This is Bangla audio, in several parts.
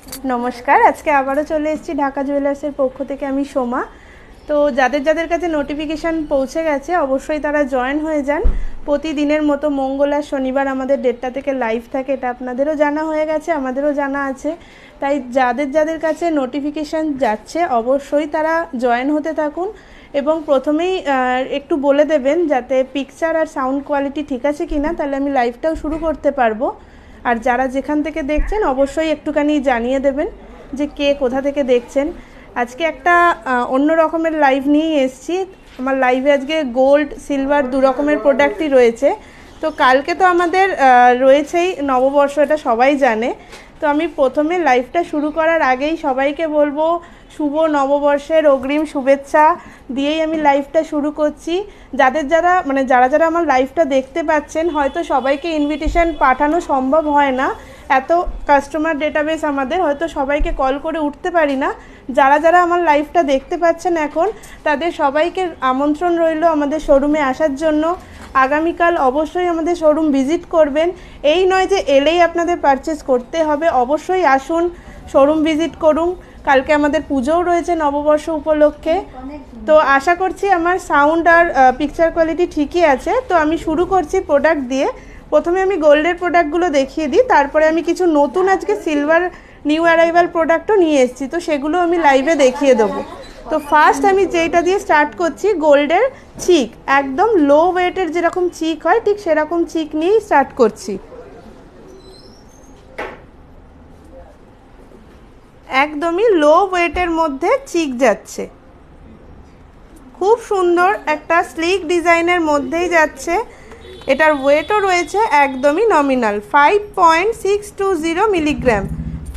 নমস্কার, আজকে আবারও চলে এসেছি ঢাকা জুয়েলার্সের পক্ষ থেকে। আমি সোমা। তো যাদের কাছে নোটিফিকেশান পৌঁছে গেছে অবশ্যই তারা জয়েন হয়ে যান। প্রতিদিনের মতো মঙ্গল আর শনিবার আমাদের 1:30 থেকে লাইভ থাকে, এটা আপনাদেরও জানা হয়ে গেছে, আমাদেরও জানা আছে। তাই যাদের কাছে নোটিফিকেশান যাচ্ছে অবশ্যই তারা জয়েন হতে থাকুন। এবং প্রথমেই একটু বলে দেবেন যাতে পিকচার আর সাউন্ড কোয়ালিটি ঠিক আছে কি না, তাহলে আমি লাইভটাও শুরু করতে পারবো। আর যারা যেখান থেকে দেখছেন অবশ্যই একটুখানি জানিয়ে দেবেন যে কে কোথা থেকে দেখছেন। আজকে একটা অন্য রকমের লাইভ নিয়ে এসেছি। আমার লাইভে আজকে গোল্ড সিলভার দু রকমের প্রোডাক্টই রয়েছে। তো কালকে তো আমাদের রয়েছেই নববর্ষ, এটা সবাই জানে। তো আমি প্রথমে লাইভটা শুরু করার আগেই সবাইকে বলবো শুভ নববর্ষের অগ্রিম শুভেচ্ছা দিয়েই আমি লাইভটা শুরু করছি। যারা আমার লাইভটা দেখতে পাচ্ছেন, হয়তো সবাইকে ইনভিটেশন পাঠানো সম্ভব হয় না, এত কাস্টমার ডেটাবেস আমাদের, হয়তো সবাইকে কল করে উঠতে পারি না। যারা আমার লাইভটা দেখতে পাচ্ছেন এখন, তাদের সবাইকে আমন্ত্রণ রইল আমাদের শোরুমে আসার জন্য। আগামীকাল অবশ্যই আমাদের শোরুম ভিজিট করবেন। এই নয় যে এলেই আপনাদের পারচেস করতে হবে, অবশ্যই আসুন, শোরুম ভিজিট করুন। কালকে আমাদের পুজোও রয়েছে নববর্ষ উপলক্ষে। তো আশা করছি আমার সাউন্ড আর পিকচার কোয়ালিটি ঠিকই আছে। তো আমি শুরু করছি প্রোডাক্ট দিয়ে। প্রথমে আমি গোল্ডের প্রোডাক্টগুলো দেখিয়ে দিই, তারপরে আমি কিছু নতুন আজকে সিলভার নিউ অ্যারাইভাল প্রোডাক্টও নিয়ে এসেছি, তো সেগুলো আমি লাইভে দেখিয়ে দেবো। তো ফার্স্ট আমি যেটা দিয়ে স্টার্ট করছি, গোল্ডের চিক, একদম লো ওয়েটের যেরকম চিক হয় ঠিক সেরকম চিক নিয়েই স্টার্ট করছি। একদমই লো ওয়েটের মধ্যে চিক যাচ্ছে, খুব সুন্দর একটা স্লিক ডিজাইনের মধ্যেই যাচ্ছে। এটার ওয়েটও রয়েছে একদমই নমিনাল, 5.620 মিলিগ্রাম,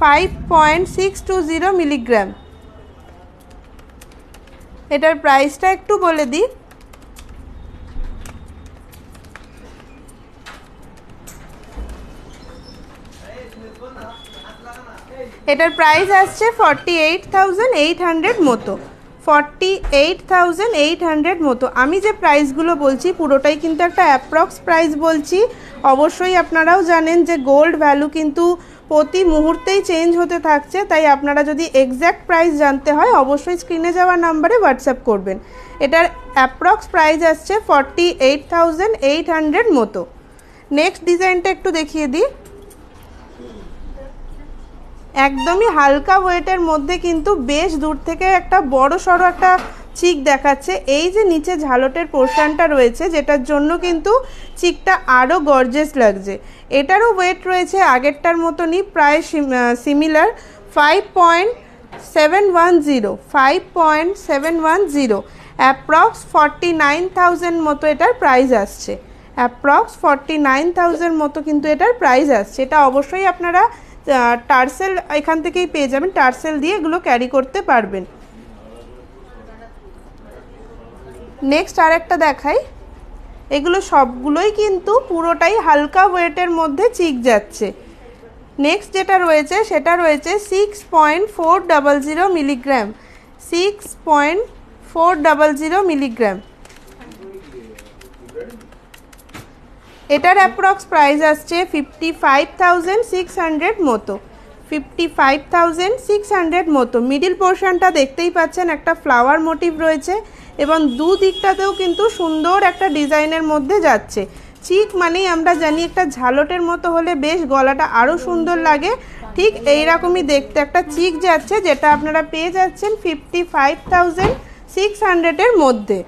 5.620 মিলিগ্রাম। এটার প্রাইসটা একটু বলে দিই। এটার প্রাইস আসছে 48,800 মতো, 48,800 মতো। আমি যে প্রাইসগুলো বলছি পুরোটাই কিন্তু একটা অ্যাপ্রক্স প্রাইস বলছি। অবশ্যই আপনারাও জানেন যে গোল্ড ভ্যালু কিন্তু প্রতি মুহূর্তেই চেঞ্জ হতে থাকছে, তাই আপনারা যদি এক্স্যাক্ট প্রাইস জানতে হয় অবশ্যই স্ক্রিনে যাওয়া নাম্বারে হোয়াটসঅ্যাপ করবেন। এটার অ্যাপ্রক্স প্রাইস আসছে 48,800 মতো। নেক্সট ডিজাইনটা একটু দেখিয়ে দিই। একদমই হালকা ওয়েটের মধ্যে কিন্তু বেশ দূর থেকে একটা বড় সড়ো একটা চিক দেখাচ্ছে। এই যে নিচে ঝালটের পোর্শনটা রয়েছে, যেটার জন্য কিন্তু চিকটা আরও গর্জিয়াস লাগছে। এটারও ওয়েট রয়েছে আগেরটার মতনই, প্রায় সিমিলার, 5.710, 5.710, অ্যাপ্রক্স 49,000 মতো এটার প্রাইস আসছে। অ্যাপ্রক্স 49,000 মতো কিন্তু এটার প্রাইস আসছে। এটা অবশ্যই আপনারা টার্সেল এখান থেকেই পেয়ে যাবেন, টার্সেল দিয়ে এগুলো ক্যারি করতে পারবেন। নেক্সট আরেকটা দেখাই। এগুলো সবগুলোই কিন্তু পুরোটাই হালকা ওয়েটের মধ্যে চিক যাচ্ছে। নেক্সট যেটা রয়েছে সেটা রয়েছে 6.400 মিলিগ্রাম, 6.400 মিলিগ্রাম। এটার অ্যাপ্রক্স প্রাইস আসছে 55,600 মতো, 55,600 মতো। মিডিল পোর্শনটা দেখতেই পাচ্ছেন, একটা ফ্লাওয়ার মোটিভ রয়েছে এবং দুদিকটাতেও কিন্তু সুন্দর একটা ডিজাইনের মধ্যে যাচ্ছে। চিক মানেই আমরা জানি একটা ঝালটের মতো হলে বেশ গলাটা আরও সুন্দর লাগে, ঠিক এইরকমই দেখতে একটা চিক যাচ্ছে, যেটা আপনারা পেয়ে যাচ্ছেন 55,600-এর মধ্যে।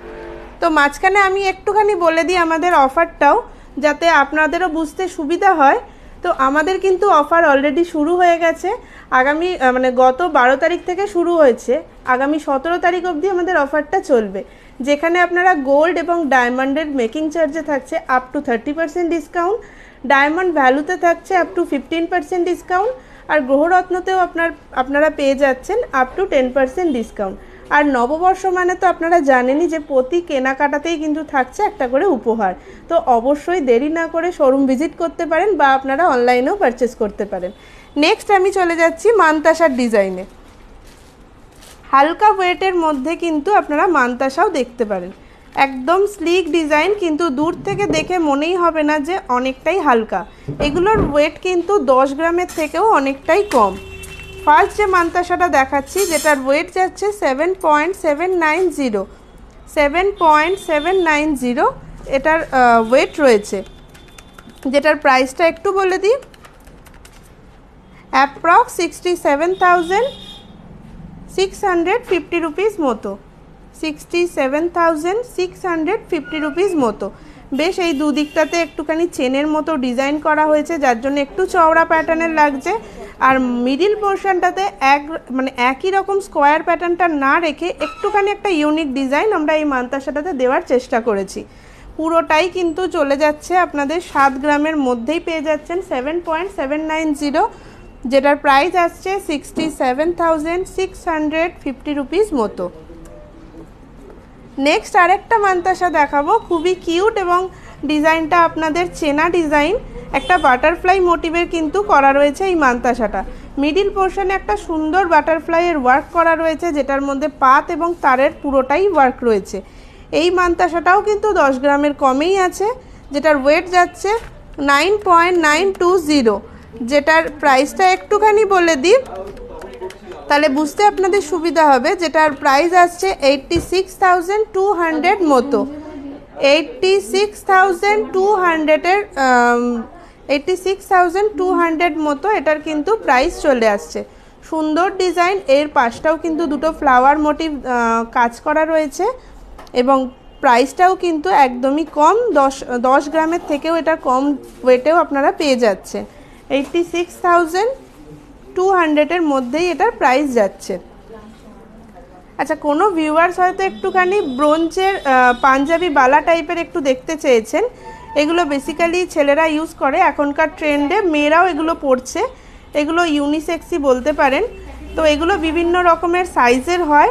তো মাঝখানে আমি একটুখানি বলে দিই আমাদের অফারটাও, যাতে আপনাদেরও বুঝতে সুবিধা হয়। তো আমাদের কিন্তু অফার অলরেডি শুরু হয়ে গেছে। আগামী গত 12 তারিখ থেকে শুরু হয়েছে, আগামী 17 তারিখ অবধি আমাদের অফারটা চলবে, যেখানে আপনারা গোল্ড এবং ডায়মন্ডের মেকিং চার্জে থাকছে আপ টু 30% ডিসকাউন্ট, ডায়মন্ড ভ্যালুতে থাকছে আপ টু 15% ডিসকাউন্ট, আর গ্রহরত্নতেও আপনারা পেয়ে যাচ্ছেন আপ টু 10% ডিসকাউন্ট। আর নববর্ষ মানে তো আপনারা জানেনই যে প্রতি কেনাকাটাতেই কিন্তু থাকছে একটা করে উপহার। তো অবশ্যই দেরি না করে শোরুম ভিজিট করতে পারেন বা আপনারা অনলাইনেও পারচেস করতে পারেন। নেক্সট আমি চলে যাচ্ছি মানতাসার ডিজাইনে। হালকা ওয়েটের মধ্যে কিন্তু আপনারা মানতাসাও দেখতে পারেন, একদম স্লিক ডিজাইন, কিন্তু দূর থেকে দেখে মনেই হবে না যে অনেকটাই হালকা। এগুলোর ওয়েট কিন্তু 10 গ্রামের থেকেও অনেকটাই কম। ফার্স্ট যে মান্তাসাটা দেখাচ্ছি যেটার ওয়েট যাচ্ছে 7.790, 7.790 এটার ওয়েট রয়েছে, যেটার প্রাইসটা একটু বলে দিই, অ্যাপ্রক্স 67,650 রুপিস মতো, 67,650 রুপিস মতো। বেশ এই দুদিকটাতে একটুখানি চেনের মতো ডিজাইন করা হয়েছে, যার জন্য একটু চওড়া প্যাটার্নের লাগছে। আর মিডিল পোর্শনটাতে একই রকম স্কোয়ার প্যাটার্নটা না রেখে একটুখানি একটা ইউনিক ডিজাইন আমরা এই মান্তাসাটাতে দেওয়ার চেষ্টা করেছি। পুরোটাই কিন্তু চলে যাচ্ছে আপনাদের 7 গ্রামের মধ্যেই পেয়ে যাচ্ছেন 7.790, যেটার প্রাইস আসছে 67,650 রুপিস মতো। নেক্সট আরেকটা মান্তাসা দেখাবো, খুবই কিউট এবং ডিজাইনটা আপনাদের চেনা ডিজাইন, একটা বাটারফ্লাই মোটিভের কিন্তু করা রয়েছে এই মান্তাসাটা। মিডিল পোর্শনে একটা সুন্দর বাটারফ্লাইয়ের ওয়ার্ক করা রয়েছে, যেটার মধ্যে পাত এবং তারের পুরোটাই ওয়ার্ক রয়েছে। এই মান্তাসাটাও কিন্তু 10 গ্রামের কমেই আছে, যেটার ওয়েট যাচ্ছে 9.920, যেটার প্রাইসটা একটুখানি বলে দিই তাহলে বুঝতে আপনাদের সুবিধা হবে। যেটার প্রাইস আসছে 86,200 মতো, 86,200-এর 86,200 মতো এটার কিন্তু প্রাইস চলে আসছে। সুন্দর ডিজাইন, এর পাশটাও কিন্তু দুটো ফ্লাওয়ার মোটিভ কাজ করা রয়েছে এবং প্রাইসটাও কিন্তু একদমই কম, 10 গ্রামের থেকেও এটা কম ওয়েটেও আপনারা পেয়ে যাচ্ছেন। 86,200-এর মধ্যেই এটার প্রাইস যাচ্ছে। আচ্ছা, কোনো ভিউয়ার্স হয়তো একটুখানি ব্রোঞ্জের পাঞ্জাবি বালা টাইপের একটু দেখতে চেয়েছেন। এগুলো বেসিক্যালি ছেলেরা ইউজ করে, এখনকার ট্রেন্ডে মেয়েরাও এগুলো পরছে, এগুলো ইউনিসেক্সই বলতে পারেন। তো এগুলো বিভিন্ন রকমের সাইজের হয়,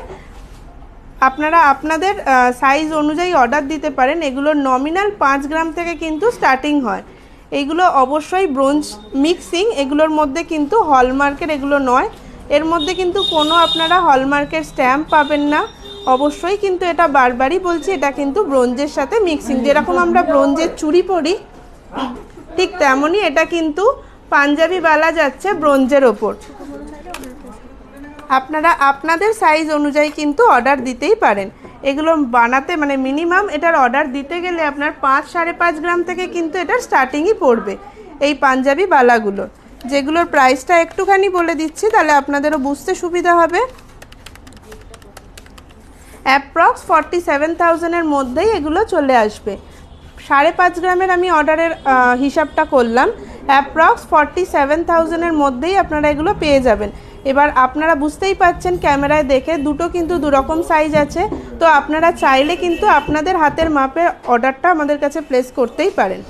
আপনারা আপনাদের সাইজ অনুযায়ী অর্ডার দিতে পারেন। এগুলোর নমিনাল 5 গ্রাম থেকে কিন্তু স্টার্টিং হয়। এইগুলো অবশ্যই ব্রোঞ্জ মিক্সিং, এগুলোর মধ্যে কিন্তু হলমার্কের এগুলো নয়, এর মধ্যে কিন্তু কোনো আপনারা হলমার্কের স্ট্যাম্প পাবেন না। অবশ্যই কিন্তু এটা বারবারই বলছি, এটা কিন্তু ব্রোঞ্জের সাথে মিক্সিং। যেরকম আমরা ব্রোঞ্জের চুড়ি পরি ঠিক তেমনই এটা কিন্তু পাঞ্জাবি বালা যাচ্ছে ব্রোঞ্জের ওপর। আপনারা আপনাদের সাইজ অনুযায়ী কিন্তু অর্ডার দিতেই পারেন। এগুলো বানাতে মিনিমাম এটার অর্ডার দিতে গেলে আপনার 5-5.5 গ্রাম থেকে কিন্তু এটার স্টার্টিংই পড়বে এই পাঞ্জাবি বালাগুলো, যেগুলোর প্রাইসটা একটুখানি বলে দিচ্ছি তাহলে আপনাদেরও বুঝতে সুবিধা হবে। অ্যাপ্রক্স 47,000-এর মধ্যেই এগুলো চলে আসবে। 5.5 গ্রামের আমি অর্ডারের হিসাবটা করলাম, অ্যাপ্রক্স 47,000-এর মধ্যেই আপনারা এগুলো পেয়ে যাবেন। এবার আপনারা বুঝতেই পাচ্ছেন ক্যামেরায় দেখে দুটো কিন্তু দুরকম সাইজ আছে, তো আপনারা চাইলে কিন্তু আপনাদের হাতের মাপের অর্ডারটা আমাদের কাছে প্লেস করতেই পারেন।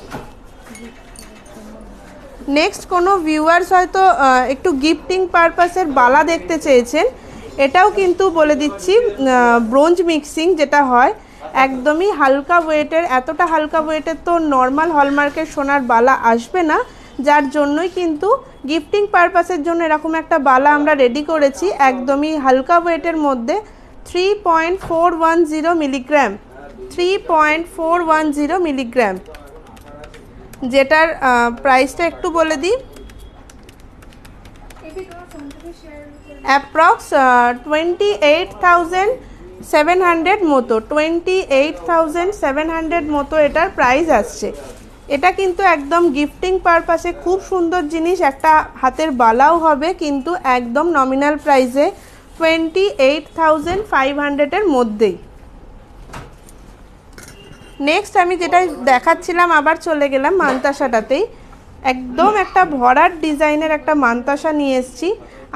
নেক্সট কোনো ভিউয়ার্স হয়তো একটু গিফটিং পারপাসের বালা দেখতে চেয়েছেন, এটাও কিন্তু বলে দিচ্ছি ব্রোঞ্জ মিক্সিং যেটা হয়, একদমই হালকা ওয়েটের। এতটা হালকা ওয়েটের তো নর্মাল হলমার্কের সোনার বালা আসবে না, যার জন্যই কিন্তু গিফটিং পারপাসের জন্য এরকম একটা বালা আমরা রেডি করেছি, একদমই হালকা ওয়েটের মধ্যে 3.410 মিলিগ্রাম, 3.410 মিলিগ্রাম, যেটার প্রাইসটা একটু বলে দিই, অ্যাপ্রক্স 28,700 মতো, 28,700 মতো এটার প্রাইস আসছে। এটা কিন্তু একদম গিফটিং পারপাসে খুব সুন্দর জিনিস, একটা হাতের বালাও হবে কিন্তু একদম নমিনাল প্রাইসে 28,500-এর মধ্যেই। নেক্সট আমি যেটা দেখাচ্ছিলাম আবার চলে গেলাম মান্তাসাটাতেই, একদম একটা ভরাট ডিজাইনের একটা মান্তাসা নিয়ে এসেছি।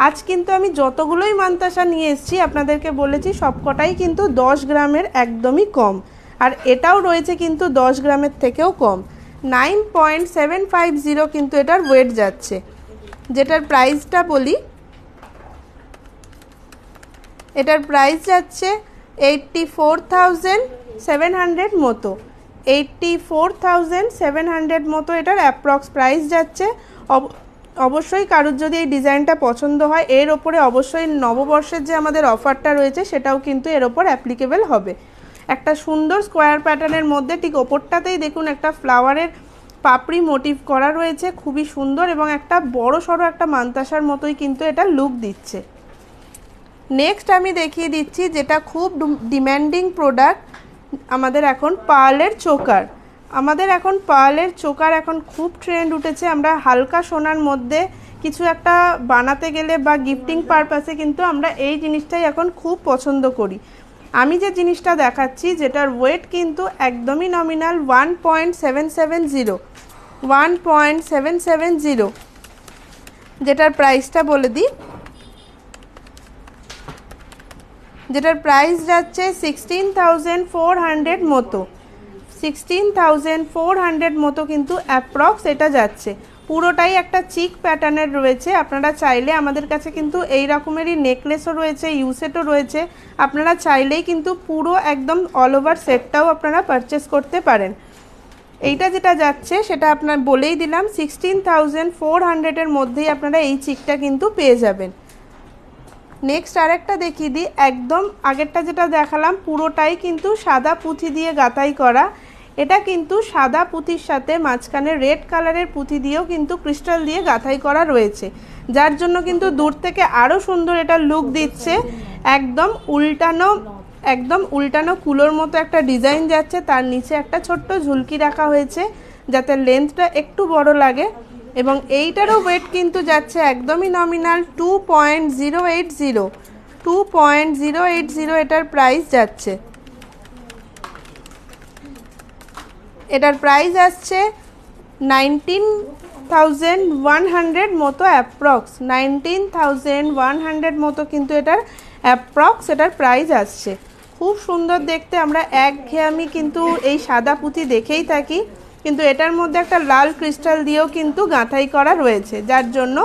আজ কিন্তু আমি যতগুলোই মান্তাসা নিয়ে এসেছি আপনাদেরকে বলেছি সবকটাই কিন্তু 10 গ্রামের একদমই কম, আর এটাও রয়েছে কিন্তু 10 গ্রামের থেকেও কম। 9.750 কিন্তু এটার ওয়েট যাচ্ছে, যেটার প্রাইসটা বলি, এটার প্রাইস যাচ্ছে 84,700 মতো, 84,700 মতো এটার অ্যাপ্রক্স প্রাইস যাচ্ছে। অবশ্যই কারোর যদি এই ডিজাইনটা পছন্দ হয়, এর ওপরে অবশ্যই নববর্ষের যে আমাদের অফারটা রয়েছে সেটাও কিন্তু এর ওপর অ্যাপ্লিকেবল হবে। একটা সুন্দর স্কোয়ার প্যাটার্নের মধ্যে ঠিক ওপরটাতেই দেখুন একটা ফ্লাওয়ারের পাপড়ি মোটিভ করা রয়েছে, খুবই সুন্দর এবং একটা বড় সড়ো একটা মান্তাসার মতোই কিন্তু এটা লুক দিচ্ছে। নেক্সট আমি দেখিয়ে দিচ্ছি যেটা খুব ডিম্যান্ডিং প্রোডাক্ট, আমাদের এখন পার্লের চোকার। আমাদের এখন পার্লের চোকার এখন খুব ট্রেন্ড উঠেছে। আমরা হালকা সোনার মধ্যে কিছু একটা বানাতে গেলে বা গিফটিং পারপাসে কিন্তু আমরা এই জিনিসটাই এখন খুব পছন্দ করি। আমি যে জিনিসটা দেখাচ্ছি যেটার ওয়েট কিন্তু একদমই নমিনাল 1.770, 1.770, যেটার প্রাইসটা বলে দিই, যেটার প্রাইস যাচ্ছে 16,400 মতো, 16,400 মতো কিন্তু অ্যাপ্রক্স এটা যাচ্ছে। পুরোটাই একটা চিক প্যাটার্নের রয়েছে। আপনারা চাইলে আমাদের কাছে কিন্তু এই রকমেরই নেকলেসও রয়েছে, ইউসেটও রয়েছে, আপনারা চাইলেই কিন্তু পুরো একদম অল ওভার সেটটাও আপনারা পারচেস করতে পারেন। এইটা যেটা যাচ্ছে সেটা আপনার বলেই দিলাম 16,400-এর মধ্যেই আপনারা এই চিকটা কিন্তু পেয়ে যাবেন। নেক্সট আরেকটা দেখিয়ে দিই, একদম আগেরটা যেটা দেখালাম পুরোটাই কিন্তু সাদা পুঁথি দিয়ে গাঁথাই করা। এটা কিন্তু সাদা পুঁথির সাথে মাঝখানে রেড কালারের পুঁথি দিয়েও কিন্তু ক্রিস্টাল দিয়ে গাঁথাই করা রয়েছে, যার জন্য কিন্তু দূর থেকে আরও সুন্দর এটা লুক দিচ্ছে। একদম উল্টানো কুলোর মতো একটা ডিজাইন যাচ্ছে, তার নিচে একটা ছোট্ট ঝুলকি রাখা হয়েছে যাতে লেন্থটা একটু বড় লাগে। এবং এইটারও ওয়েট কিন্তু যাচ্ছে একদমই নমিনাল 2.080, 2.080 এটার প্রাইস যাচ্ছে। এটার প্রাইস আসছে 19,100 মতো অ্যাপ্রক্স, 19,100 মতো কিন্তু এটার অ্যাপ্রক্স এটার প্রাইস আসছে। খুব সুন্দর দেখতে। আমরা একঘেয়েমি কিন্তু এই সাদা পুঁথি দেখেই থাকি, কিন্তু এটার মধ্যে একটা লাল ক্রিস্টাল দিয়েও কিন্তু গাঁথাই করা রয়েছে, যার জন্য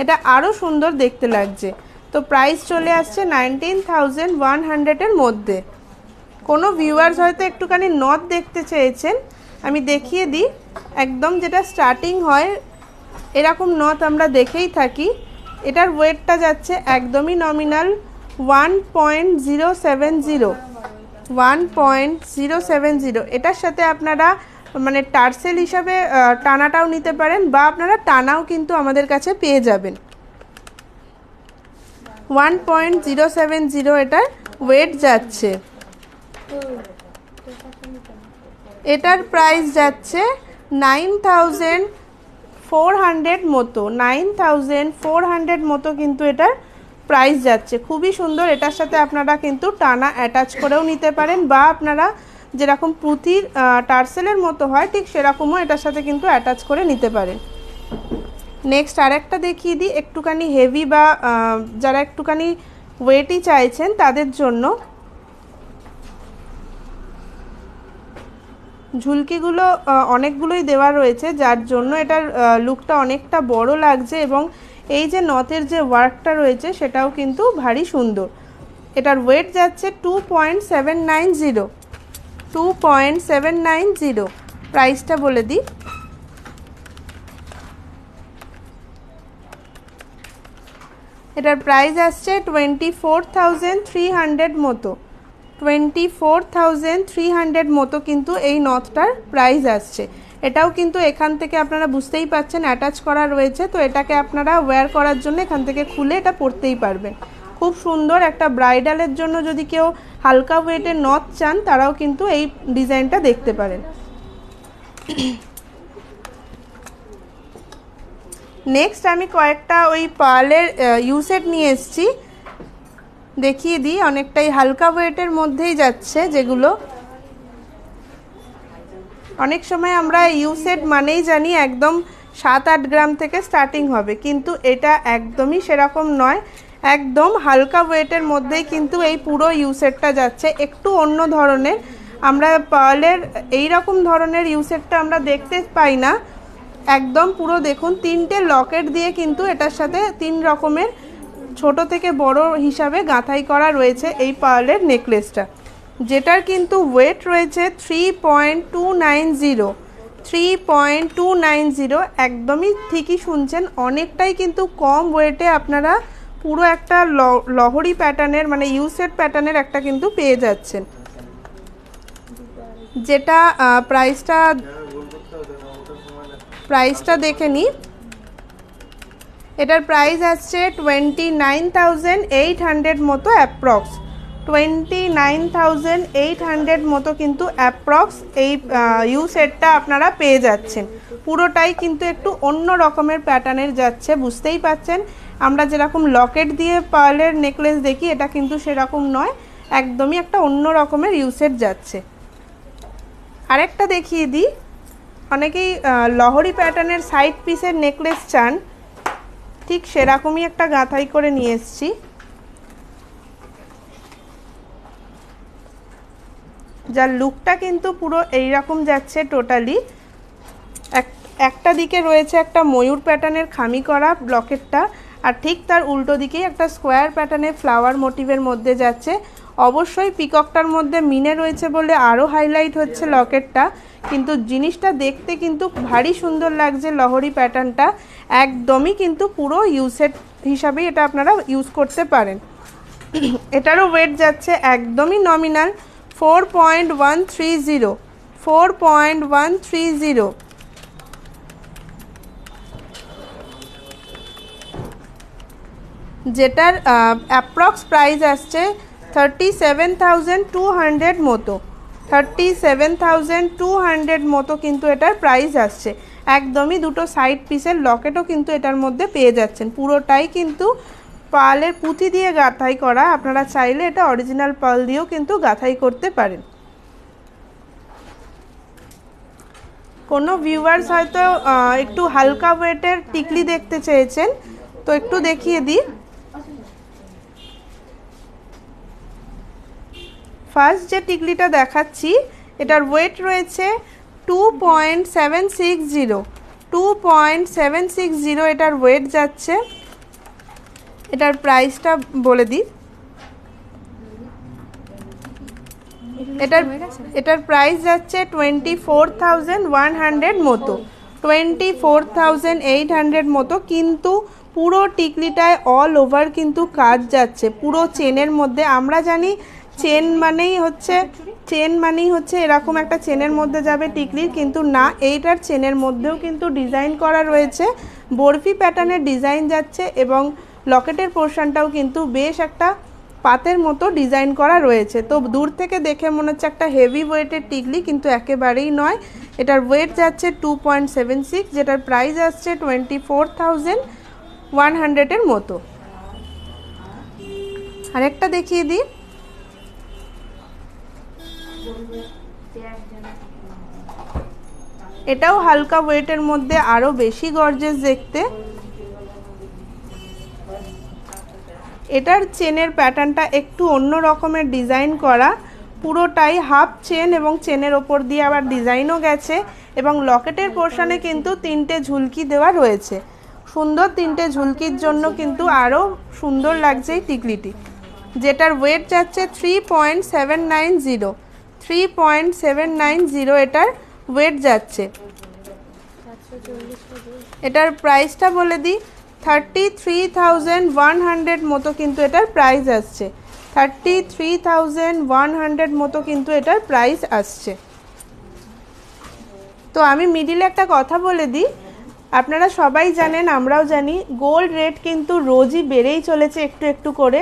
এটা আরও সুন্দর দেখতে লাগছে। তো প্রাইস চলে আসছে 19,100-এর মধ্যে। কোনো ভিউয়ার্স হয়তো একটুখানি নথ দেখতে চেয়েছেন, আমি দেখিয়ে দিই। একদম যেটা স্টার্টিং হয় এরকম নথ আমরা দেখেই থাকি। এটার ওয়েটটা যাচ্ছে একদমই নমিনাল 1.070, 1.070। এটার সাথে আপনারা মানে টার্সেল হিসাবে টানাটাও নিতে পারেন, বা আপনারা টানাও কিন্তু আমাদের কাছে পেয়ে যাবেন। 1.070 এটার ওয়েট যাচ্ছে। এটার প্রাইস যাচ্ছে 9,400 মতো, 9,400 মতো কিন্তু এটার প্রাইস যাচ্ছে। খুবই সুন্দর। এটার সাথে আপনারা কিন্তু টানা অ্যাটাচ করেও নিতে পারেন, বা আপনারা যেরকম পুঁথির টার্সেলের মতো হয় ঠিক সেরকমও এটার সাথে কিন্তু অ্যাটাচ করে নিতে পারেন। নেক্সট আরেকটা দেখিয়ে দিই, একটুখানি হেভি বা যারা একটুখানি ওয়েটই চাইছেন তাদের জন্য। ঝুলকিগুলো অনেকগুলোই দেওয়া রয়েছে, যার জন্য এটার লুকটা অনেকটা বড় লাগছে, এবং এই যে নথের যে ওয়ার্কটা রয়েছে সেটাও কিন্তু ভারী সুন্দর। এটার ওয়েট যাচ্ছে 2.790, 2.790। প্রাইসটা বলে দিই, এটার প্রাইস আসছে 24,300 মতো, 24,300 মতো কিন্তু এই নথটার প্রাইস আসছে। এটাও কিন্তু এখান থেকে আপনারা বুঝতেই পাচ্ছেন অ্যাটাচ করা রয়েছে, তো এটাকে আপনারা ওয়্যার করার জন্য এখান থেকে খুলে এটা পরতেই পারবেন। খুব সুন্দর একটা ব্রাইডালের জন্য যদি কেউ হালকা ওয়েটের নথ চান তারাও কিন্তু এই ডিজাইনটা দেখতে পারেন। নেক্সট আমি কয়েকটা ওই পার্লের ইউসেট নিয়ে এসেছি, দেখিয়ে দিই। অনেকটাই হালকা ওয়েটের মধ্যেই যাচ্ছে, যেগুলো অনেক সময় আমরা ইউসেট মানেই জানি একদম 7-8 গ্রাম থেকে স্টার্টিং হবে, কিন্তু এটা একদমই সেরকম নয়। একদম হালকা ওয়েটের মধ্যেই কিন্তু এই পুরো ইউসেটটা যাচ্ছে। একটু অন্য ধরনের, আমরা পার্লের এই রকম ধরনের ইউসেটটা আমরা দেখতে পাই না। একদম পুরো দেখুন 3টে লকেট দিয়ে কিন্তু এটার সাথে 3 রকমের ছোট থেকে বড় হিসাবে গাঁথাই করা রয়েছে এই পার্লের নেকলেসটা, যেটার কিন্তু ওয়েট রয়েছে 3.290, 3.290। একদমই ঠিকই শুনছেন, অনেকটাই কিন্তু কম ওয়েটে আপনারা পুরো একটা লহরি প্যাটার্নের মানে ইউসেট প্যাটার্নের একটা কিন্তু পেয়ে যাচ্ছেন, যেটা প্রাইসটা প্রাইসটা দেখে নিই। এটার প্রাইস আসছে 29,800 মতো অ্যাপ্রক্স, 29,800 মতো কিন্তু অ্যাপ্রক্স এই ইউ সেটটা আপনারা পেয়ে যাচ্ছেন। পুরোটাই কিন্তু একটু অন্য রকমের প্যাটার্নের যাচ্ছে, বুঝতেই পাচ্ছেন। আমরা যেরকম লকেট দিয়ে পার্লের নেকলেস দেখি, এটা কিন্তু সেরকম নয়, একদমই একটা অন্য রকমের ইউ সেট যাচ্ছে। আরেকটা দেখিয়ে দিই, অনেকেই লহরি প্যাটার্নের সাইড পিসের নেকলেস চান, ঠিক সেরকমই একটা গাঁথাই করে নিয়ে এসেছি। যার লুকটা কিন্তু পুরো এইরকম যাচ্ছে টোটালি। একটা দিকে রয়েছে একটা ময়ূর প্যাটার্নের খামি করা লকেটটা, আর ঠিক তার উল্টো দিকেই একটা স্কোয়ার প্যাটার্নের ফ্লাওয়ার মোটিভের মধ্যে যাচ্ছে। অবশ্যই পিককটার মধ্যে মিনে রয়েছে বলে আরও হাইলাইট হচ্ছে লকেটটা, কিন্তু জিনিসটা দেখতে কিন্তু ভারী সুন্দর লাগছে। লহরি প্যাটার্নটা একদমই কিন্তু পুরো ইউসেট হিসাবেই এটা আপনারা ইউজ করতে পারেন। এটারও ওয়েট যাচ্ছে একদমই নমিনাল 4.130, 4.130। যেটার অ্যাপ্রক্স প্রাইস আসছে 37,200 মতো, 37,200 মতো কিন্তু এটার প্রাইস আসছে। একদমই দুটো সাইড পিসের লকেটও কিন্তু এটার মধ্যে পেয়ে যাচ্ছেন। পুরোটাই কিন্তু পার্লের পুঁথি দিয়ে গাঁথাই করা, আপনারা চাইলে এটা অরিজিনাল পার্ল দিয়েও কিন্তু গাঁথাই করতে পারেন। কোনো ভিউয়ার্স হয়তো একটু হালকা ওয়েটের টিকলি দেখতে চেয়েছেন, তো একটু দেখিয়ে দিই। ফার্স্ট যে টিকলিটা দেখাচ্ছি, এটার ওয়েট রয়েছে 2.760, 2.760 এটার ওয়েট যাচ্ছে। এটার প্রাইসটা বলে দিই, এটার প্রাইস যাচ্ছে 24,100 মতো, 24,800 মতো। কিন্তু পুরো টিকলিটায় অল ওভার কিন্তু কাজ যাচ্ছে, পুরো চেনের মধ্যে। আমরা জানি চেন মানেই হচ্ছে এরকম একটা চেনের মধ্যে যাবে টিকলির, কিন্তু না, এইটার চেনের মধ্যেও কিন্তু ডিজাইন করা রয়েছে, বরফি প্যাটার্নের ডিজাইন যাচ্ছে, এবং লকেটের পোর্শনটাও কিন্তু বেশ একটা পাতের মতো ডিজাইন করা রয়েছে। তো দূর থেকে দেখে মনে হচ্ছে একটা হেভি ওয়েটের টিকলি, কিন্তু একেবারেই নয়। এটার ওয়েট যাচ্ছে 2.76, যেটার প্রাইস আসছে 24,100 মতো। আরেকটা দেখিয়ে দিই, এটাও হালকা ওয়েটের মধ্যে, আরও বেশি গর্জিয়াস দেখতে। এটার চেনের প্যাটার্নটা একটু অন্য রকমের ডিজাইন করা, পুরোটাই হাফ চেন এবং চেনের ওপর দিয়ে আবার ডিজাইনও গেছে, এবং লকেটের পোর্শনে কিন্তু 3টে ঝুলকি দেওয়া রয়েছে। সুন্দর 3টে ঝুলকির জন্য কিন্তু আরও সুন্দর লাগছে এই টিকলিটি। যেটার ওয়েট যাচ্ছে 3.790, 3.790 এটার ওয়েট যাচ্ছে। এটার প্রাইসটা বলে দিই, 33,100 মতো কিন্তু এটার প্রাইস আসছে, 33,100 মতো কিন্তু এটার প্রাইস আসছে। তো আমি মিডিলে একটা কথা বলে দিই, আপনারা সবাই জানেন, আমরাও জানি, গোল্ড রেট কিন্তু রোজই বেড়েই চলেছে একটু একটু করে।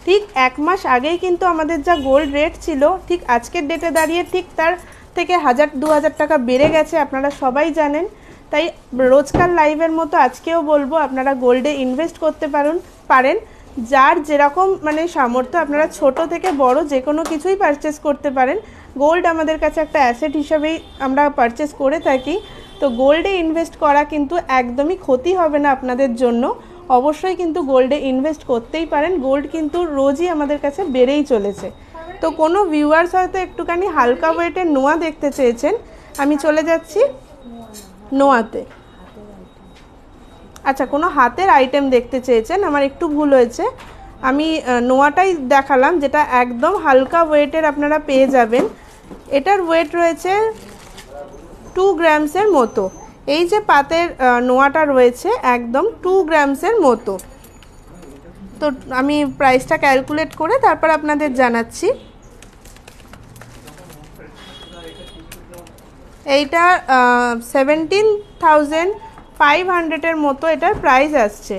ঠিক 1 মাস আগেই কিন্তু আমাদের যা গোল্ড রেট ছিল, ঠিক আজকের ডেটে দাঁড়িয়ে ঠিক তার থেকে 1,000-2,000 টাকা বেড়ে গেছে, আপনারা সবাই জানেন। তাই রোজকার লাইভের মতো আজকেও বলবো, আপনারা গোল্ডে ইনভেস্ট করতে পারেন। যার যেরকম মানে সামর্থ্য, আপনারা ছোট থেকে বড় যে কোনো কিছুই পারচেস করতে পারেন। গোল্ড আমাদের কাছে একটা অ্যাসেট হিসাবেই আমরা পারচেস করে থাকি। তো গোল্ডে ইনভেস্ট করা কিন্তু একদমই ক্ষতি হবে না আপনাদের জন্য। অবশ্যই কিন্তু গোল্ডে ইনভেস্ট করতেই পারেন। গোল্ড কিন্তু রোজই আমাদের কাছে বেড়েই চলেছে। তো কোনো ভিউয়ার্স হয়তো একটুখানি হালকা ওয়েটের নোয়া দেখতে চেয়েছেন, আমি চলে যাচ্ছি নোয়াতে। আচ্ছা, কোনো হাতের আইটেম দেখতে চেয়েছেন, আমার একটু ভুল হয়েছে, আমি নোয়াটাই দেখালাম, যেটা একদম হালকা ওয়েটের আপনারা পেয়ে যাবেন। এটার ওয়েট রয়েছে 2 গ্রামসের মতো। এই যে পাতের নোয়াটা রয়েছে একদম 2 গ্রামসের মতো। তো আমি প্রাইসটা ক্যালকুলেট করে তারপর আপনাদের জানাচ্ছি। এইটা 17,500-এর মতো এটার প্রাইস আসছে।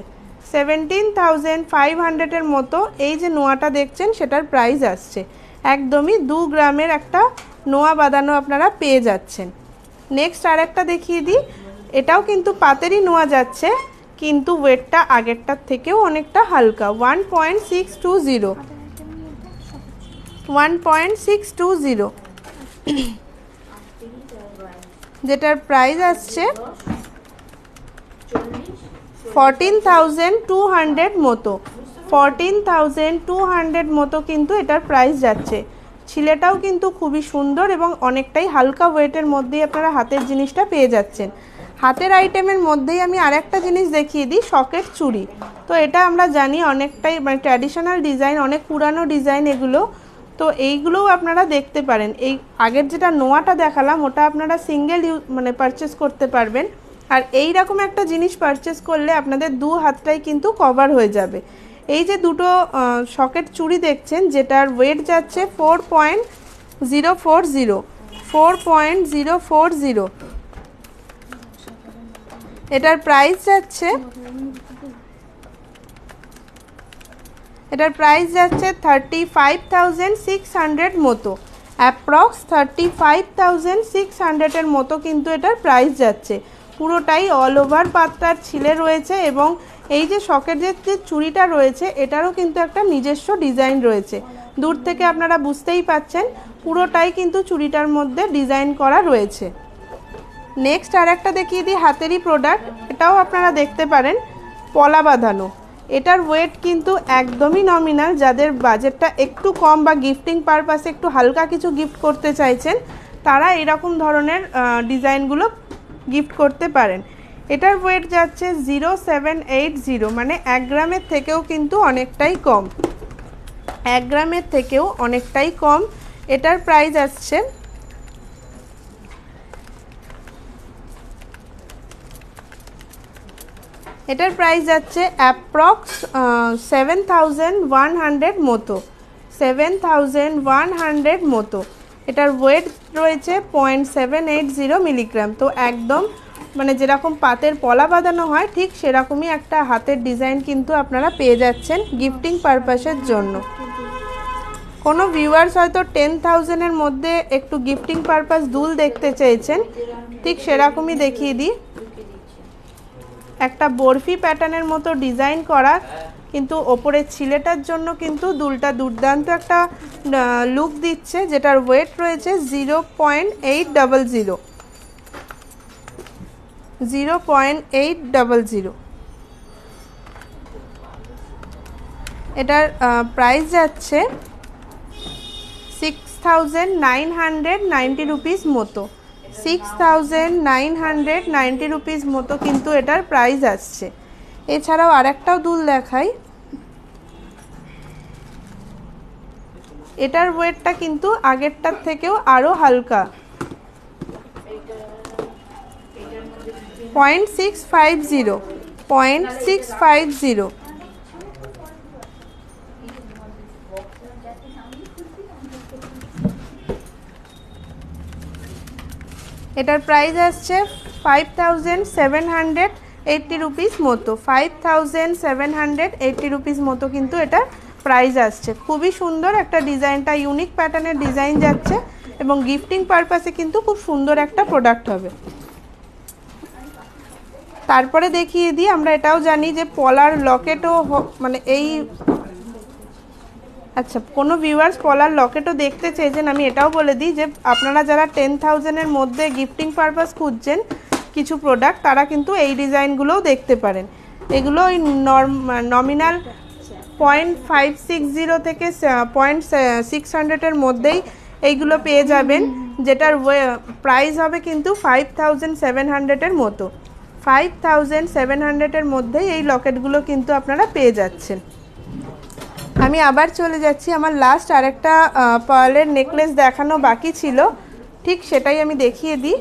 17,500-এর মতো এই যে নোয়াটা দেখছেন সেটার প্রাইস আসছে। একদমই 2 গ্রামের একটা নোয়া বাঁধানো আপনারা পেয়ে যাচ্ছেন। নেক্সট আর একটা দেখিয়ে দিই, এটাও কিন্তু পাতেরই নোয়া যাচ্ছে, কিন্তু ওয়েটটা আগেরটার থেকেও অনেকটা হালকা। 1.620 যেটার প্রাইস আসছে 14,200 মতো। 14,200 মতো কিন্তু এটার প্রাইস যাচ্ছে। ছিলেটাও কিন্তু খুবই সুন্দর এবং অনেকটাই হালকা ওয়েটের মধ্যেই আপনারা হাতের জিনিসটা পেয়ে যাচ্ছেন। হাতের আইটেমের মধ্যেই আমি আরেকটা জিনিস দেখিয়ে দিই, সকেট চুড়ি। তো এটা আমরা জানি অনেকটাই মানে ট্র্যাডিশনাল ডিজাইন, অনেক পুরানো ডিজাইন এগুলো। তো এইগুলোও আপনারা দেখতে পারেন। এই আগের যেটা নোয়াটা দেখালাম ওটা আপনারা সিঙ্গেল মানে পারচেস করতে পারবেন, আর এই রকম একটা জিনিস পারচেস করলে আপনাদের 2 হাতটাই কিন্তু কভার হয়ে যাবে। এই যে দুটো সকেট চুড়ি দেখছেন যেটার ওয়েট যাচ্ছে 4.040 এটার প্রাইস যাচ্ছে 35,600 মতো, অ্যাপ্রক্স 35,600-এর মতো কিন্তু এটার প্রাইস যাচ্ছে। পুরোটাই অল ওভার পাত্তার ছিলে রয়েছে এবং এই যে সকেটের যে চুড়িটা রয়েছে এটারও কিন্তু একটা নিজস্ব ডিজাইন রয়েছে। দূর থেকে আপনারা বুঝতেই পাচ্ছেন পুরোটাই কিন্তু চুড়িটার মধ্যে ডিজাইন করা রয়েছে। নেক্সট আর একটা দেখিয়ে দিই হাতেরই প্রোডাক্ট, এটাও আপনারা দেখতে পারেন, পলা বাঁধানো। এটার ওয়েট কিন্তু একদমই নমিনাল। যাদের বাজেটটা একটু কম বা গিফটিং পারপাসে একটু হালকা কিছু গিফট করতে চাইছেন তারা এরকম ধরনের ডিজাইনগুলো গিফট করতে পারেন। এটার ওয়েট যাচ্ছে 0.780, মানে 1 গ্রামের থেকেও কিন্তু অনেকটাই কম। 1 গ্রামের থেকেও অনেকটাই কম। এটার প্রাইস আসছে যাচ্ছে অ্যাপ্রক্স 7,100 মতো। 7,100 মতো। এটার ওয়েট রয়েছে 0.780 মিলিগ্রাম। তো একদম মানে যেরকম পাতের পলা বাঁধানো হয় ঠিক সেরকমই একটা হাতের ডিজাইন কিন্তু আপনারা পেয়ে যাচ্ছেন গিফটিং পারপাসের জন্য। কোনো ভিউয়ার্স হয়তো 10,000-এর মধ্যে একটু গিফটিং পারপাস দুল দেখতে চেয়েছেন, ঠিক সেরকমই দেখিয়ে দিই। একটা বরফি প্যাটার্নের মতো ডিজাইন করা, কিন্তু ওপরের ছিলেটার জন্য কিন্তু দুলটা দুর্দান্ত একটা লুক দিচ্ছে, যেটার ওয়েট রয়েছে 0.800। এটার প্রাইস যাচ্ছে 6,990 রুপিস মতো। 6,990 রুপিস মতো কিন্তু এটার প্রাইস আসছে। এছাড়াও আরেকটাও দুল দেখাই, এটার ওয়েটটা কিন্তু আগেরটার থেকেও আরও হালকা। 0.650। এটার প্রাইস আসছে 5,780 রুপিস মতো। 5,780 রুপিস মতো কিন্তু এটার প্রাইস আসছে। খুবই সুন্দর একটা ডিজাইনটা, ইউনিক প্যাটার্নের ডিজাইন যাচ্ছে এবং গিফটিং পারপাসে কিন্তু খুব সুন্দর একটা প্রোডাক্ট হবে। তারপরে দেখিয়ে দিই, আমরা এটাও জানি যে পলার লকেটও মানে এই আচ্ছা কোনো ভিউয়ার্স পলার লকেটও দেখতে চেয়েছেন, আমি এটাও বলে দিই যে আপনারা যারা 10,000-এর মধ্যে গিফটিং পারপাস খুঁজছেন কিছু প্রোডাক্ট, তারা কিন্তু এই ডিজাইনগুলোও দেখতে পারেন। এগুলো ওই নমিনাল 0.560 থেকে 0.600-এর মধ্যেই এইগুলো পেয়ে যাবেন, যেটার প্রাইস হবে কিন্তু 5,700-এর মতো। 5,700-এর মধ্যেই এই লকেটগুলো কিন্তু আপনারা পেয়ে যাচ্ছেন। আমি আবার চলে যাচ্ছি, আমার লাস্ট আরেকটা পার্লের নেকলেস দেখানো বাকি ছিল, ঠিক সেটাই আমি দেখিয়ে দিই।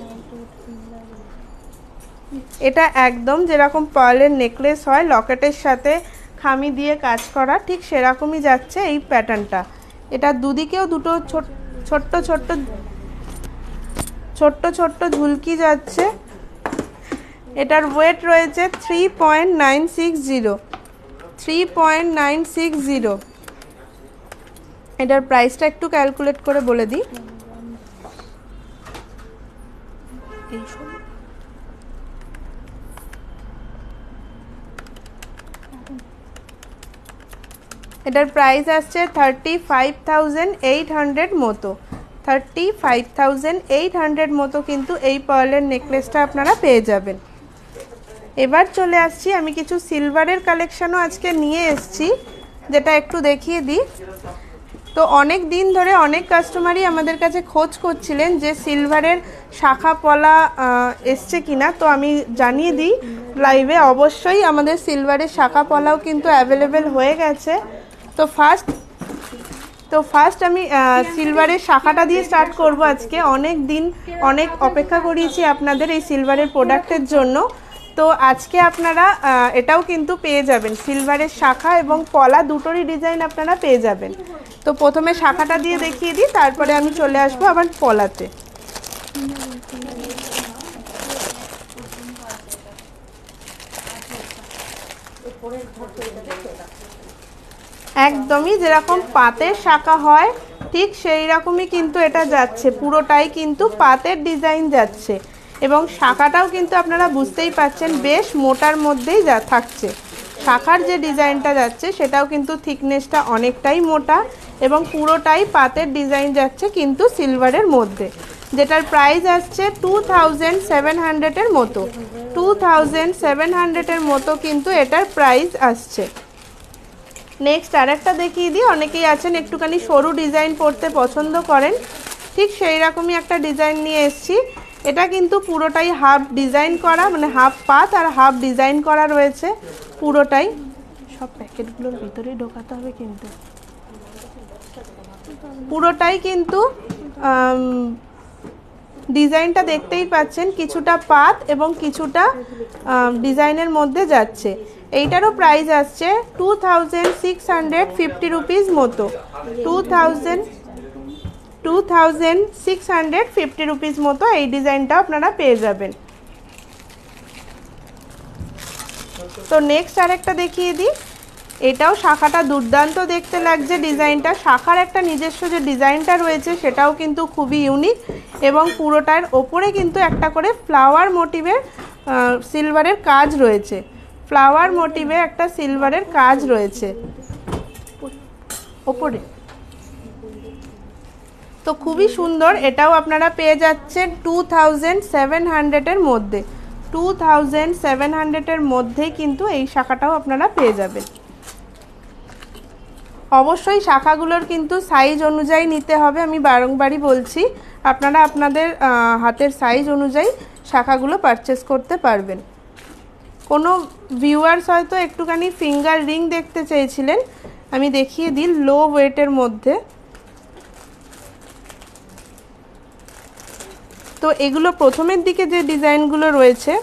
এটা একদম যেরকম পার্লের নেকলেস হয় লকেটের সাথে খামি দিয়ে কাজ করা, ঠিক সেরকমই যাচ্ছে এই প্যাটার্নটা। এটা দুদিকেও দুটো ছোট্ট ছোট্ট ঝুলকি যাচ্ছে, এটার ওয়েট রয়েছে 3.960, 3.960। এটার প্রাইসটা একটু ক্যালকুলেট করে বলে দিই। এটার প্রাইস আসছে 35,800 মতো, 35,800 মতো কিন্তু এই পার্লের নেকলেসটা আপনারা পেয়ে যাবেন। এবার চলে আসছি, আমি কিছু সিলভারের কালেকশানও আজকে নিয়ে এসেছি, যেটা একটু দেখিয়ে দিই। তো অনেক দিন ধরে অনেক কাস্টমারই আমাদের কাছে খোঁজ করছিলেন যে সিলভারের শাখা পলা এসছে কিনা। তো আমি জানিয়ে দিই লাইভে, অবশ্যই আমাদের সিলভারের শাখা পলাও কিন্তু অ্যাভেলেবেল হয়ে গেছে। তো ফার্স্ট আমি সিলভারের শাখাটা দিয়ে স্টার্ট করব আজকে। অনেক অপেক্ষা করিয়েছি আপনাদের এই সিলভারের প্রোডাক্টের জন্য। তো আজকে আপনারা এটাও কিন্তু পেয়ে যাবেন, সিলভারের শাখা এবং পলা দুটোরই ডিজাইন আপনারা পেয়ে যাবেন। তো প্রথমে শাখাটা দিয়ে দেখিয়ে দিই, তারপরে আমি চলে আসবো আবার পলাতে। একদমই যেরকম পাতের শাখা হয় ঠিক সেই রকমই কিন্তু এটা যাচ্ছে, পুরোটাই কিন্তু পাতের ডিজাইন যাচ্ছে। এবং শাখাটাও কিন্তু আপনারা বুঝতেই পাচ্ছেন বেশ মোটার মধ্যেই থাকছে। শাখার যে ডিজাইনটা যাচ্ছে সেটাও কিন্তু থিকনেসটা অনেকটাই মোটা এবং পুরোটাই পাতের ডিজাইন যাচ্ছে কিন্তু সিলভারের মধ্যে, যেটার প্রাইস আসছে 2700-এর মতো, 2700-এর মতো কিন্তু এটার প্রাইস আসছে। নেক্সট আরেকটা দেখিয়ে দিই, অনেকেই আছেন একটুখানি সরু ডিজাইন পরতে পছন্দ করেন, ঠিক সেই রকমই একটা ডিজাইন নিয়ে এসেছি। এটা কিন্তু পুরোটাই হাফ ডিজাইন করা, মানে হাফ পাত আর হাফ ডিজাইন করা রয়েছে পুরোটাই। সব প্যাকেটগুলোর ভিতরেই ঢোকাতে হবে, কিন্তু পুরোটাই কিন্তু ডিজাইনটা দেখতেই পাচ্ছেন কিছুটা পাত এবং কিছুটা ডিজাইনের মধ্যে যাচ্ছে। এইটারও প্রাইস আসছে 2650 রুপিস মতো, 2650 রুপিস মতো এই ডিজাইনটা আপনারা পেয়ে যাবেন। তো নেক্সট আরেকটা দেখিয়ে দিই, এটাও শাখাটা দুর্দান্ত দেখতে লাগছে ডিজাইনটা। শাখার একটা নিজস্ব যে ডিজাইনটা রয়েছে সেটাও কিন্তু খুবই ইউনিক এবং পুরোটার ওপরে কিন্তু একটা করে ফ্লাওয়ার মোটিভের সিলভারের কাজ রয়েছে, ফ্লাওয়ার মোটিভে একটা সিলভারের কাজ রয়েছে ওপরে। তো খুবই সুন্দর, এটাও আপনারা পেয়ে যাচ্ছেন 2700-এর মধ্যে, 2700-এর মধ্যেই কিন্তু এই শাখাটাও আপনারা পেয়ে যাবেন। অবশ্যই শাখাগুলোর কিন্তু সাইজ অনুযায়ী নিতে হবে, আমি বারংবারই বলছি, আপনারা আপনাদের হাতের সাইজ অনুযায়ী শাখাগুলো পারচেস করতে পারবেন। কোনো ভিউয়ার্স হয়তো একটুখানি ফিঙ্গার রিং দেখতে চেয়েছিলেন, আমি দেখিয়ে দিই লো ওয়েটের মধ্যে। তো এগুলো প্রথমের দিকে যে ডিজাইনগুলো রয়েছে,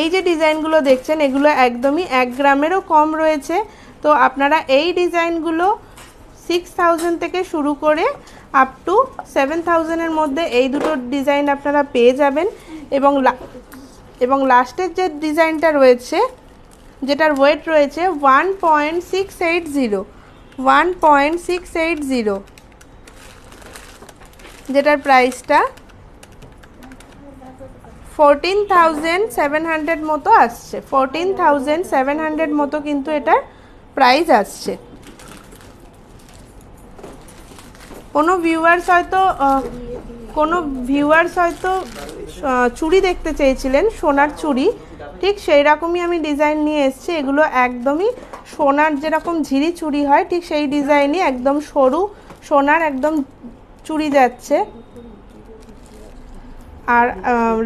এই যে ডিজাইনগুলো দেখছেন এগুলো একদমই 1 গ্রামেরও কম রয়েছে। তো আপনারা এই ডিজাইনগুলো 6000 থেকে শুরু করে আপ টু 7000-এর মধ্যে এই দুটো ডিজাইন আপনারা পেয়ে যাবেন। এবং লাস্টের যে ডিজাইনটা রয়েছে যেটার ওয়েট রয়েছে 1.680, যেটার প্রাইসটা 14,700 মতো আসছে, 14,700 মতো কিন্তু এটার প্রাইস আসছে। কোনো ভিউয়ার্স হয়তো চুড়ি দেখতে চেয়েছিলেন, সোনার চুড়ি, ঠিক সেই রকমই আমি ডিজাইন নিয়ে এসেছি। এগুলো একদমই সোনার যেরকম ঝিরি চুড়ি হয় ঠিক সেই ডিজাইনই, একদম সরু সোনার একদম চুড়ি যাচ্ছে। আর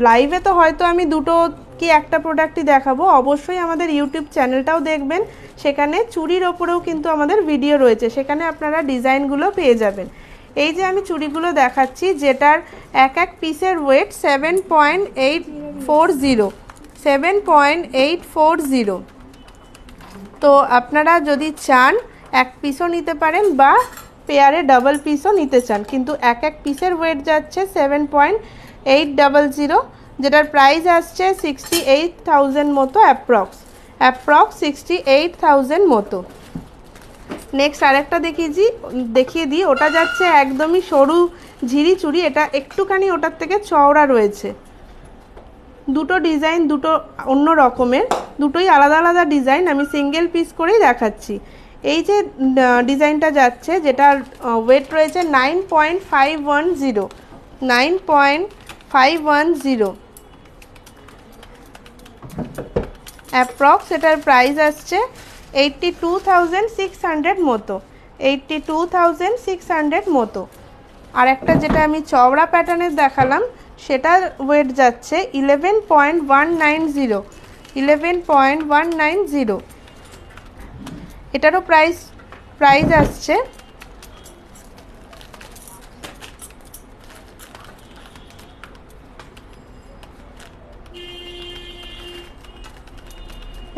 লাইভে তো হয়তো আমি দুটো কি একটা প্রোডাক্টই দেখাবো, অবশ্যই আমাদের ইউটিউব চ্যানেলটাও দেখবেন, সেখানে চুড়ির ওপরেও কিন্তু আমাদের ভিডিও রয়েছে, সেখানে আপনারা ডিজাইনগুলো পেয়ে যাবেন। এই যে আমি চুড়িগুলো দেখাচ্ছি যেটার এক পিসের ওয়েট 7.840, তো আপনারা যদি চান এক পিসও নিতে পারেন বা পেয়ারে ডাবল পিসও নিতে চান, কিন্তু এক পিসের ওয়েট যাচ্ছে 7.800। যেটার প্রাইস আসছে 68,000 মতো অ্যাপ্রক্স 68,000 মতো। নেক্সট আরেকটা দেখিয়ে দিই, ওটা যাচ্ছে একদমই সরু ঝিরি চুড়ি, এটা একটুখানি ওটার থেকে চওড়া রয়েছে। দুটো ডিজাইন দুটো অন্য রকমের, দুটোই আলাদা আলাদা ডিজাইন, আমি সিঙ্গেল পিস করেই দেখাচ্ছি। এই যে ডিজাইনটা যাচ্ছে, যেটার ওয়েট রয়েছে 9.510 অ্যাপ্রক্স। এটার প্রাইস আসছে 82,600 মতো, 82,600 মতো। আর একটা যেটা আমি চওড়া প্যাটার্নের দেখালাম, সেটার ওয়েট যাচ্ছে 11.190। এটারও প্রাইস আসছে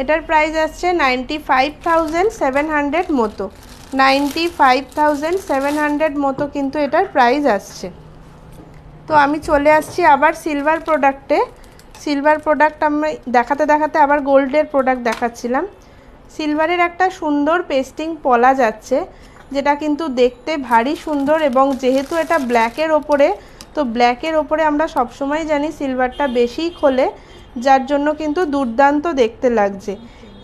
এটার প্রাইস আসছে 95,700 মতো, 95,700 মতো কিন্তু এটার প্রাইস আসছে। তো আমি চলে আসছি আবার সিলভার প্রোডাক্টে। সিলভার প্রোডাক্ট আমি দেখাতে দেখাতে আবার গোল্ডের প্রোডাক্ট দেখাচ্ছিলাম। সিলভারের একটা সুন্দর পেস্টিং পলা যাচ্ছে, যেটা কিন্তু দেখতে ভারী সুন্দর, এবং যেহেতু এটা ব্ল্যাকের ওপরে, তো ব্ল্যাকের ওপরে আমরা সবসময় জানি সিলভারটা বেশিই খোলে, যার জন্য কিন্তু দুর্দান্ত দেখতে লাগছে।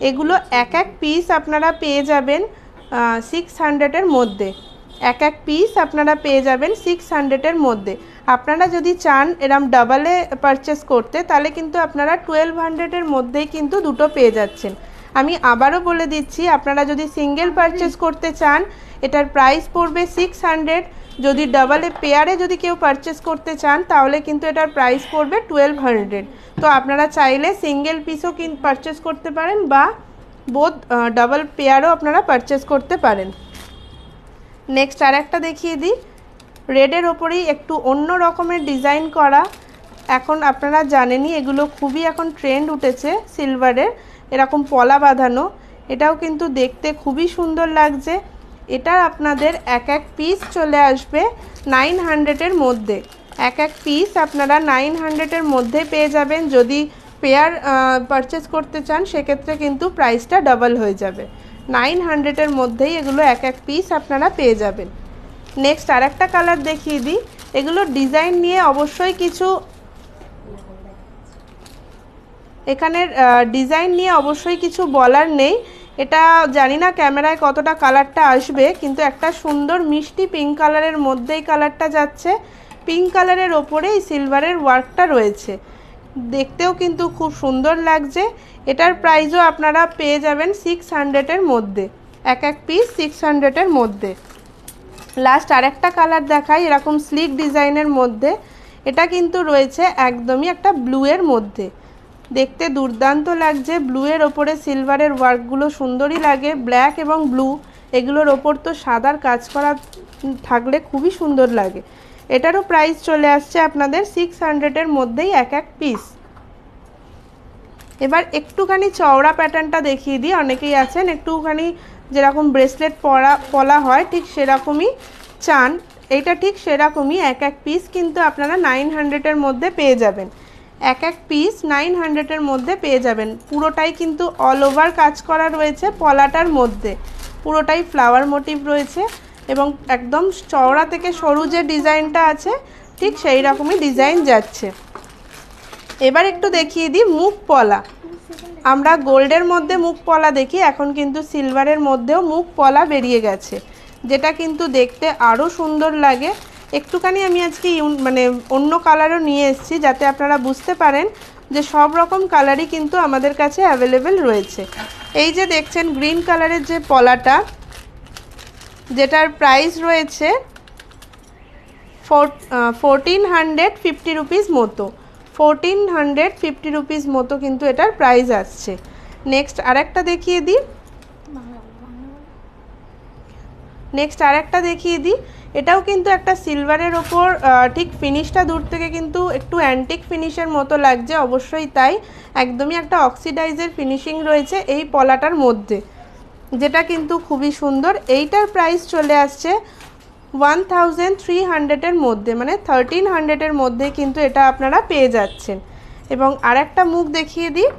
এগুলো এক পিস আপনারা পেয়ে যাবেন 600-এর মধ্যে, এক পিস আপনারা পেয়ে যাবেন 600-এর মধ্যে। আপনারা যদি চান এরম ডাবলে পারচেস করতে, তাহলে কিন্তু আপনারা 1200-এর মধ্যেই কিন্তু দুটো পেয়ে যাচ্ছেন। আমি আবারও বলে দিচ্ছি, আপনারা যদি সিঙ্গেল পারচেস করতে চান, এটার প্রাইস পড়বে 600। যদি ডাবলে পেয়ারে যদি কেউ পারচেস করতে চান, তাহলে কিন্তু এটার প্রাইস পড়বে 1200। তো আপনারা চাইলে সিঙ্গেল পিসও পারচেস করতে পারেন, বা বোথ ডাবল পেয়ারও আপনারা পারচেস করতে পারেন। নেক্সট আরেকটা দেখিয়ে দিই, রেডের ওপরেই একটু অন্য রকমের ডিজাইন করা। এখন আপনারা জানেনই এগুলো খুবই এখন ট্রেন্ড উঠেছে সিলভারের, এরকম পলা বাঁধানো। এটাও কিন্তু দেখতে খুবই সুন্দর লাগছে। এটা আপনাদের এক পিস চলে আসবে 900-এর মধ্যে, এক পিস আপনারা 900-এর মধ্যে পেয়ে যাবেন। যদি পেয়ার পারচেস করতে চান, সেক্ষেত্রে কিন্তু প্রাইসটা ডাবল হয়ে যাবে। 900-এর মধ্যেই এগুলো এক পিস আপনারা পেয়ে যাবেন। নেক্সট আরেকটা কালার দেখিয়ে দিই। এগুলো ডিজাইন নিয়ে অবশ্যই কিছু, এখানের ডিজাইন নিয়ে অবশ্যই কিছু বলার নেই। এটা জানি না ক্যামেরায় কতটা কালারটা আসবে, কিন্তু একটা সুন্দর মিষ্টি পিঙ্ক কালারের মধ্যেই কালারটা যাচ্ছে। পিঙ্ক কালারের ওপরে এই সিলভারের ওয়ার্কটা রয়েছে, দেখতেও কিন্তু খুব সুন্দর লাগছে। এটার প্রাইসও আপনারা পেয়ে যাবেন 600-এর মধ্যে, এক পিস 600-এর মধ্যে। লাস্ট আরেকটা কালার দেখাই, এরকম স্লিক ডিজাইনের মধ্যে। এটা কিন্তু রয়েছে একদমই একটা ব্লুয়ের মধ্যে, দেখতে দুর্দান্ত লাগছে। ব্লুয়ের ওপরে সিলভারের ওয়ার্কগুলো সুন্দরই লাগে, ব্ল্যাক এবং ব্লু এগুলোর ওপর তো সাদার কাজ করা থাকলে খুবই সুন্দর লাগে। এটারও প্রাইস চলে আসছে আপনাদের 600-এর মধ্যেই এক পিস। এবার একটুখানি চওড়া প্যাটার্নটা দেখিয়ে দিই। অনেকেই আছেন একটুখানি যেরকম ব্রেসলেট পলা হয় ঠিক সেরকমই চান, এইটা ঠিক সেরকমই এক পিস কিন্তু আপনারা 900-এর মধ্যে পেয়ে যাবেন। এক পিস 900-এর মধ্যে পেয়ে যাবেন। পুরোটাই কিন্তু অল ওভার কাজ করা রয়েছে পলাটার মধ্যে, পুরোটাই ফ্লাওয়ার মোটিভ রয়েছে, এবং একদম চওড়া থেকে সরু যে ডিজাইনটা আছে ঠিক সেই রকমই ডিজাইন যাচ্ছে। এবার একটু দেখিয়ে দিই মুখ পলা। আমরা গোল্ডের মধ্যে মুখ পলা দেখি, এখন কিন্তু সিলভারের মধ্যেও মুখ পলা বেরিয়ে গেছে, যেটা কিন্তু দেখতে আরও সুন্দর লাগে। একটুখানি আমি আজকে মানে অন্য কালারও নিয়ে এসেছি, যাতে আপনারা বুঝতে পারেন যে সব রকম কালারই কিন্তু আমাদের কাছে অ্যাভেলেবেল রয়েছে। এই যে দেখছেন গ্রিন কালারের যে পলাটা, যেটার প্রাইস রয়েছে 1450 রুপিস মতো, 1450 রুপিস মতো কিন্তু এটার প্রাইস আসছে। নেক্সট আরেকটা দেখিয়ে দিই, এটাও কিন্তু একটা সিলভারের ওপর, ঠিক ফিনিশটা দূর থেকে কিন্তু একটু অ্যান্টিক ফিনিশের মতো লাগছে, অবশ্যই তাই। একদমই একটা অক্সিডাইজের ফিনিশিং রয়েছে এই পলাটার মধ্যে, যেটা কিন্তু খুবই সুন্দর। এইটার প্রাইস চলে আসছে 1300-এর মধ্যে, মানে 1300-এর মধ্যে কিন্তু এটা আপনারা পেয়ে যাচ্ছেন। এবং আরেকটা মুখ দেখিয়ে দিই,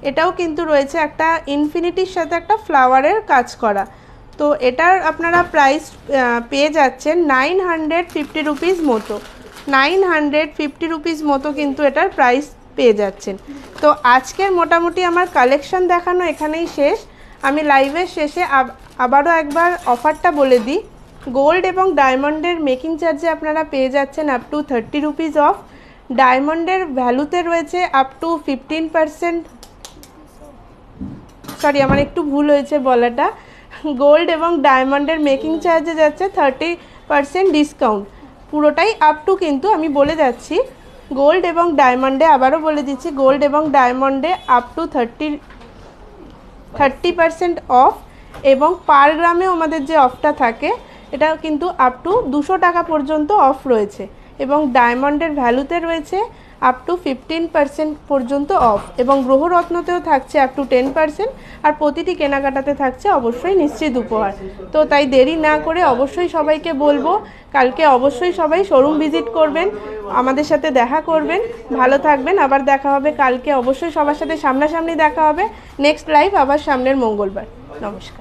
এটাও কিন্তু রয়েছে একটা ইনফিনিটির সাথে একটা ফ্লাওয়ারের কাজ করা। তো এটার আপনারা প্রাইস পেয়ে যাচ্ছেন 950 রুপিস মতো, 950 রুপিস মতো কিন্তু এটার প্রাইস পেয়ে যাচ্ছেন। তো আজকের মোটামুটি আমার কালেকশন দেখানো এখানেই শেষ। আমি লাইভের শেষে আবারও একবার অফারটা বলে দিই। গোল্ড এবং ডায়মন্ডের মেকিং চার্জে আপনারা পেয়ে যাচ্ছেন আপ টু 30 রুপিস অফ। ডায়মন্ডের ভ্যালুতে রয়েছে আপ টু 15%, সরি আমার একটু ভুল হয়েছে বলাটা, গোল্ড এবং ডায়মন্ডের মেকিং চার্জে যাচ্ছে 30% ডিসকাউন্ট, পুরোটাই আপ টু, কিন্তু আমি বলে যাচ্ছি গোল্ড এবং ডায়মন্ডে, আবারও বলে দিচ্ছি গোল্ড এবং ডায়মন্ডে আপ টু 30% অফ, এবং পার গ্রামেও আমাদের যে অফটা থাকে এটা কিন্তু আপ টু 200 টাকা পর্যন্ত অফ রয়েছে, এবং ডায়মন্ডের ভ্যালুতে রয়েছে আপ টু 15% পর্যন্ত অফ, এবং গ্রহরত্নতেও থাকছে আপ টু 10%, আর প্রতিটি কেনাকাটাতে থাকছে অবশ্যই নিশ্চিত উপহার। তো তাই দেরি না করে অবশ্যই সবাইকে বলবো কালকে অবশ্যই সবাই শোরুম ভিজিট করবেন, আমাদের সাথে দেখা করবেন। ভালো থাকবেন, আবার দেখা হবে কালকে, অবশ্যই সবার সাথে সামনাসামনি দেখা হবে। নেক্সট লাইভ আবার সামনের মঙ্গলবার। নমস্কার।